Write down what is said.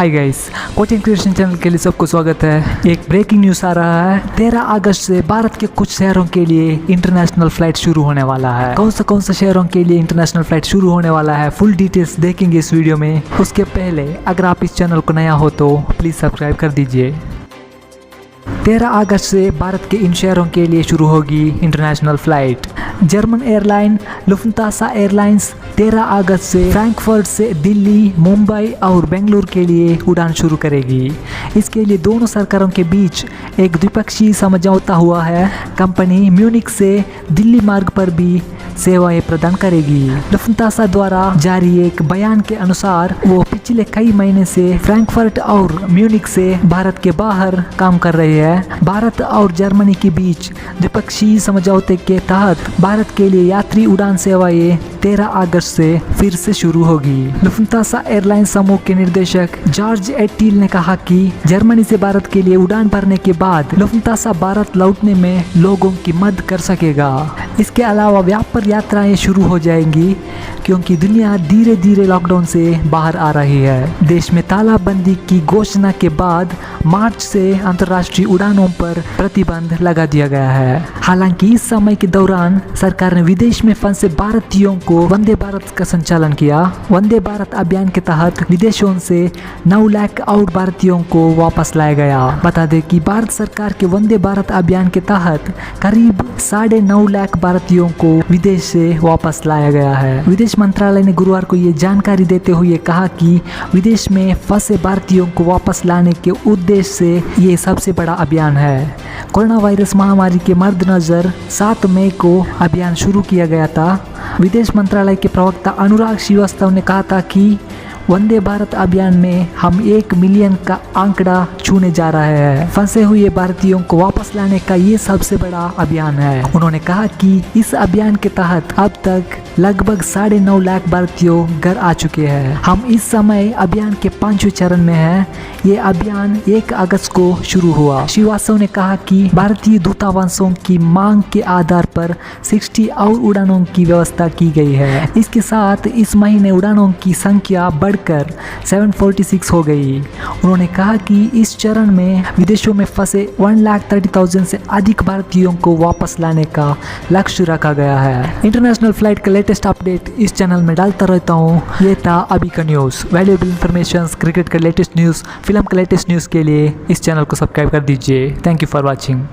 Hi guys, coaching creation channel के लिए सबको स्वागत है। एक ब्रेकिंग न्यूज़ आ रहा है। 13 अगस्त से भारत के कुछ शहरों के लिए इंटरनेशनल फ्लाइट शुरू होने वाला है। कौन सा शहरों के लिए इंटरनेशनल फ्लाइट शुरू होने वाला है, फुल डिटेल्स देखेंगे इस वीडियो में। उसके पहले अगर आप इस चैनल को नया हो तो प्लीज़ सब्सक्राइब कर दीजिए। 13 अगस्त से भारत के इन शहरों के लिए शुरू होगी international flight. German airline Lufthansa airlines 13 अगस्त से फ्रैंकफर्ट से दिल्ली, मुंबई और बेंगलुरु के लिए उड़ान शुरू करेगी। इसके लिए दोनों सरकारों के बीच एक द्विपक्षीय समझौता हुआ है। कंपनी म्यूनिख से दिल्ली मार्ग पर भी सेवाएं प्रदान करेगी। लुफ्थांसा द्वारा जारी एक बयान के अनुसार वो पिछले कई महीने से फ्रैंकफर्ट और म्यूनिख से भारत के बाहर काम कर रहे हैं। भारत और जर्मनी के बीच द्विपक्षीय समझौते के तहत भारत के लिए यात्री उड़ान सेवाएं 13 अगस्त से फिर से शुरू होगी। लुफ्थांसा एयरलाइंस समूह के निदेशक जॉर्ज एटील ने कहा कि जर्मनी से भारत के लिए उड़ान भरने के बाद लुफ्थांसा भारत लौटने में लोगों की मदद कर सकेगा। इसके अलावा व्यापार यात्राएं शुरू हो जाएंगी क्योंकि दुनिया धीरे धीरे लॉकडाउन से बाहर आ रही है। देश में तालाबंदी की घोषणा के बाद मार्च से अंतर्राष्ट्रीय उड़ानों पर प्रतिबंध लगा दिया गया है। हालांकि इस समय के दौरान सरकार ने विदेश में फंसे भारतीयों को वंदे भारत का संचालन किया। वंदे भारत अभियान के तहत विदेशों से 9 लाख और भारतीयों को वापस लाया गया। बता दें कि भारत सरकार के वंदे भारत अभियान के तहत करीब 9.5 लाख भारतीयों को विदेश से वापस लाया गया है। विदेश मंत्रालय ने गुरुवार को ये जानकारी देते हुए कहा कि विदेश में फंसे भारतीयों को वापस लाने के उद्देश्य से ये सबसे बड़ा अभियान है। कोरोना वायरस महामारी के मद्देनजर 7 मई को अभियान शुरू किया गया था। विदेश मंत्रालय के प्रवक्ता अनुराग श्रीवास्तव ने कहा था कि वंदे भारत अभियान में हम 1 मिलियन का आंकड़ा छूने जा रहे हैं। फंसे हुए भारतीयों को वापस लाने का ये सबसे बड़ा अभियान है। उन्होंने कहा कि इस अभियान के तहत अब तक लगभग 9.5 लाख भारतीयों घर आ चुके हैं। हम इस समय अभियान के 5वें चरण में हैं। ये अभियान 1 अगस्त को शुरू हुआ। श्रीवास्तव ने कहा कि भारतीय दूतावासों की मांग के आधार पर 60 और उड़ानों की व्यवस्था की गई है। इसके साथ इस महीने उड़ानों की संख्या बढ़कर 746 हो गई। उन्होंने कहा कि इस चरण में विदेशों में फंसे 1,30,000 से अधिक भारतीयों को वापस लाने का लक्ष्य रखा गया है। इंटरनेशनल फ्लाइट का लेटेस्ट अपडेट इस चैनल में डालता रहता हूँ। ये था अभी का न्यूज़। वैल्यूएबल इन्फॉर्मेशन, क्रिकेट का लेटेस्ट न्यूज़, फिल्म का लेटेस्ट न्यूज़ के लिए इस चैनल को सब्सक्राइब कर दीजिए। Thank you for watching.